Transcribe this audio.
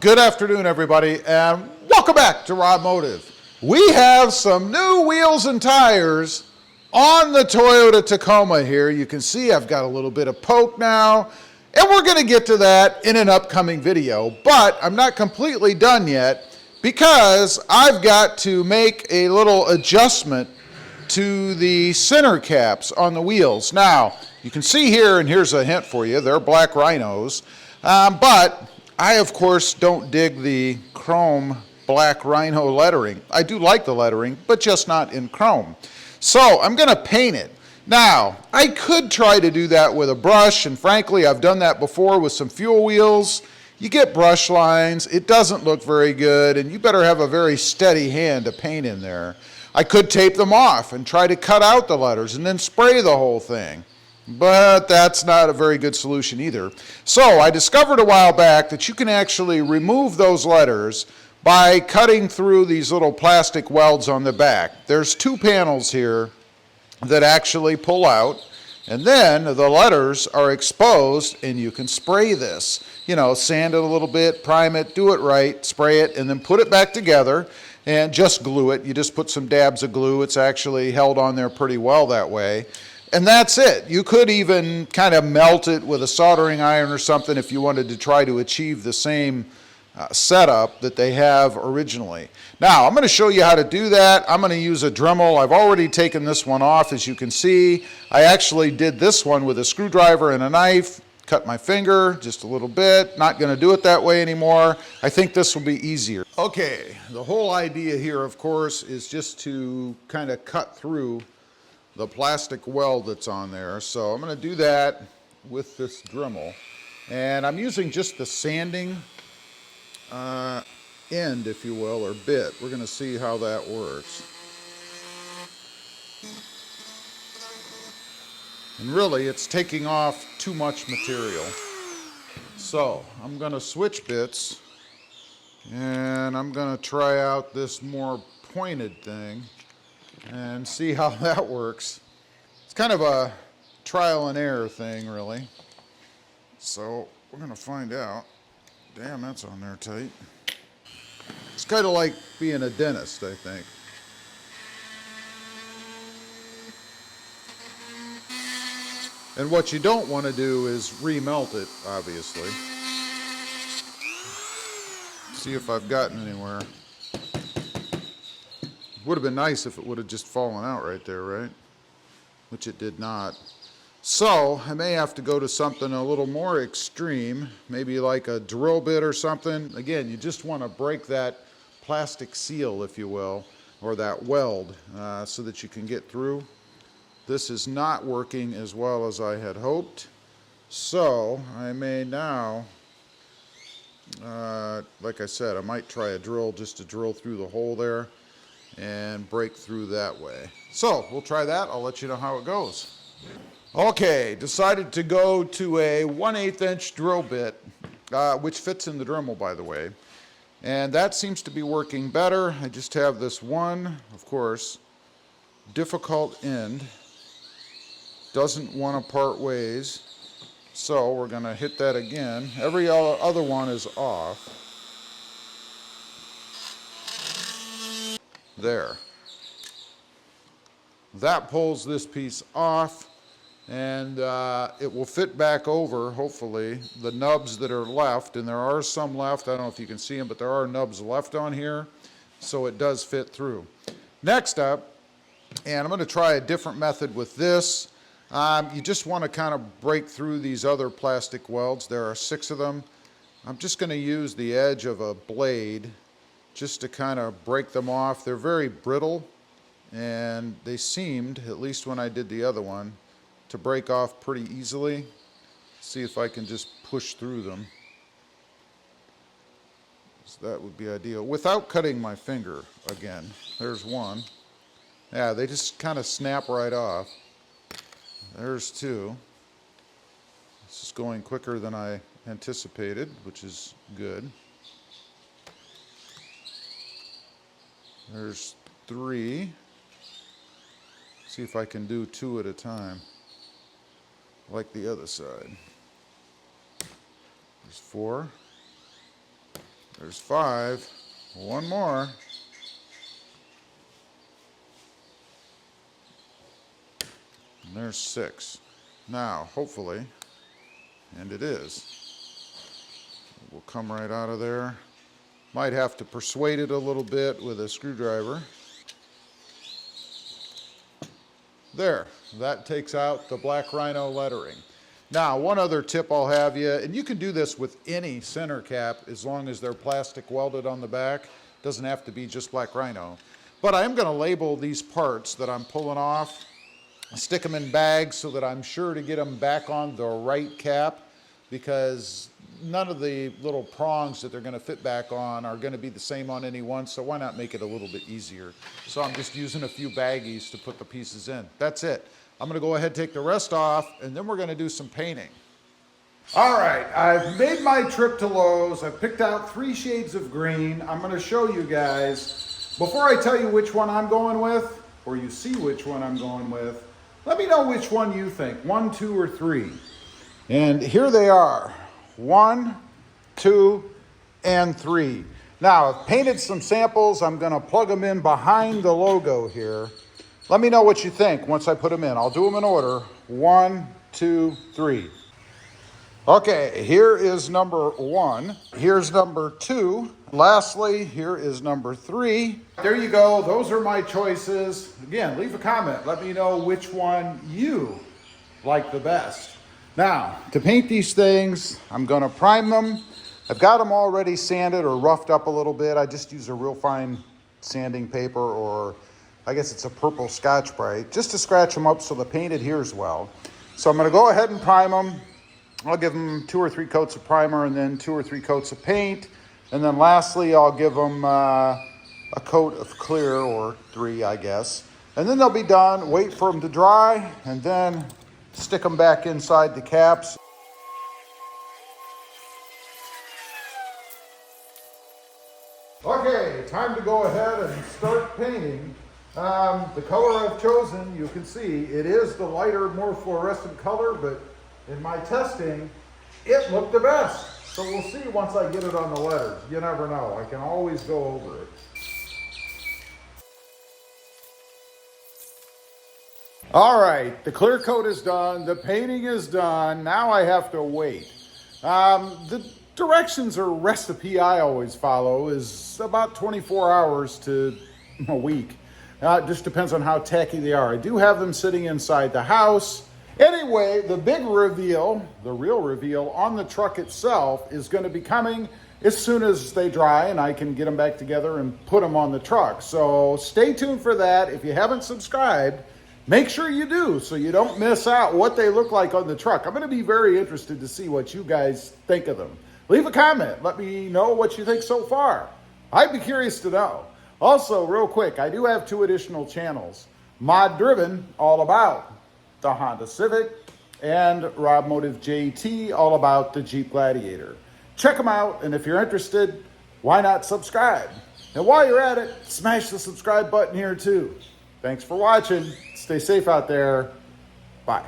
Good afternoon, everybody, and welcome back to RobMotive. We have some new wheels and tires on the Toyota Tacoma here. You can see I've got a little bit of poke now, and we're going to get to that in an upcoming video. But I'm not completely done yet because I've got to make a little adjustment to the center caps on the wheels. Now, you can see here, and here's a hint for you, they're black rhinos, but I, of course, don't dig the chrome black rhino lettering. I do like the lettering, but just not in chrome. So I'm going to paint it. Now, I could try to do that with a brush, and frankly, I've done that before with some fuel wheels. You get brush lines, it doesn't look very good, and you better have a very steady hand to paint in there. I could tape them off and try to cut out the letters and then spray the whole thing. But that's not a very good solution either. So I discovered a while back that you can actually remove those letters by cutting through these little plastic welds on the back. There's two panels here that actually pull out, and then the letters are exposed, and you can spray this. You know, sand it a little bit, prime it, do it right, spray it, and then put it back together and just glue it. You just put some dabs of glue. It's actually held on there pretty well that way. And that's it. You could even kind of melt it with a soldering iron or something if you wanted to try to achieve the same setup that they have originally. Now, I'm going to show you how to do that. I'm going to use a Dremel. I've already taken this one off, as you can see. I actually did this one with a screwdriver and a knife, cut my finger just a little bit. Not going to do it that way anymore. I think this will be easier. Okay, the whole idea here, of course, is just to kind of cut through the plastic weld that's on there. So I'm going to do that with this Dremel, and I'm using just the sanding end, if you will, or bit. We're going to see how that works. And really, it's taking off too much material. So I'm going to switch bits, and I'm going to try out this more pointed thing and see how that works. It's kind of a trial and error thing, really. So we're going to find out. Damn, that's on there tight. It's kind of like being a dentist, I think. And what you don't want to do is remelt it, obviously. See if I've gotten anywhere. Would have been nice if it would have just fallen out right there, right? Which it did not. So I may have to go to something a little more extreme, maybe like a drill bit or something. Again, you just want to break that plastic seal, if you will, or that weld, so that you can get through. This is not working as well as I had hoped. So I may now, like I said, I might try a drill just to drill through the hole there and break through that way. So we'll try that. I'll let you know how it goes. Okay, decided to go to a 1/8 inch drill bit, which fits in the Dremel, by the way. And that seems to be working better. I just have this one, of course, difficult end. Doesn't want to part ways. So we're going to hit that again. Every other one is off. There. That pulls this piece off, and it will fit back over, hopefully, the nubs that are left, and there are some left. I don't know if you can see them, but there are nubs left on here, so it does fit through. Next up, and I'm going to try a different method with this. You just want to kind of break through these other plastic welds. There are 6 of them. I'm just going to use the edge of a blade just to kind of break them off. They're very brittle, and they seemed, at least when I did the other one, to break off pretty easily. See if I can just push through them. So that would be ideal, without cutting my finger again. There's one. Yeah, they just kind of snap right off. There's 2. This is going quicker than I anticipated, which is good. There's 3. See if I can do 2 at a time, like the other side. There's 4. There's 5. One more. And there's 6. Now, hopefully, and it is, it will come right out of there. Might have to persuade it a little bit with a screwdriver. There, that takes out the black rhino lettering. Now, one other tip I'll have you, and you can do this with any center cap as long as they're plastic welded on the back. Doesn't have to be just black rhino. But I am going to label these parts that I'm pulling off, stick them in bags so that I'm sure to get them back on the right cap, because none of the little prongs that they're going to fit back on are going to be the same on any one, so why not make it a little bit easier? So I'm just using a few baggies to put the pieces in. That's it. I'm going to go ahead and take the rest off, and then we're going to do some painting. All right, I've made my trip to Lowe's. I've picked out 3 shades of green. I'm going to show you guys. Before I tell you which one I'm going with, or you see which one I'm going with, let me know which one you think, 1, 2, or 3. And here they are, 1, 2, and 3. Now, I've painted some samples. I'm going to plug them in behind the logo here. Let me know what you think once I put them in. I'll do them in order. 1, 2, 3. Okay, here is number 1. Here's number 2. Lastly, here is number 3. There you go. Those are my choices. Again, leave a comment. Let me know which one you like the best. Now, to paint these things, I'm going to prime them. I've got them already sanded or roughed up a little bit. I just use a real fine sanding paper, or I guess it's a purple Scotch-Brite, just to scratch them up so the paint adheres well. So I'm going to go ahead and prime them. I'll give them 2 or 3 coats of primer and then 2 or 3 coats of paint. And then lastly, I'll give them a coat of clear, or 3, I guess. And then they'll be done. Wait for them to dry, and then stick them back inside the caps. Okay, time to go ahead and start painting. The color I've chosen, you can see, it is the lighter, more fluorescent color, but in my testing, it looked the best. So we'll see once I get it on the letters. You never know. I can always go over it. All right, the clear coat is done. The painting is done. Now I have to wait. The directions or recipe I always follow is about 24 hours to a week. It just depends on how tacky they are. I do have them sitting inside the house. Anyway, the big reveal, the real reveal on the truck itself is going to be coming as soon as they dry and I can get them back together and put them on the truck. So stay tuned for that. If you haven't subscribed, make sure you do so you don't miss out what they look like on the truck. I'm going to be very interested to see what you guys think of them. Leave a comment. Let me know what you think so far. I'd be curious to know. Also, real quick, I do have 2 additional channels. Mod Driven, all about the Honda Civic, and RobMotive JT, all about the Jeep Gladiator. Check them out, and if you're interested, why not subscribe? And while you're at it, smash the subscribe button here too. Thanks for watching. Stay safe out there. Bye.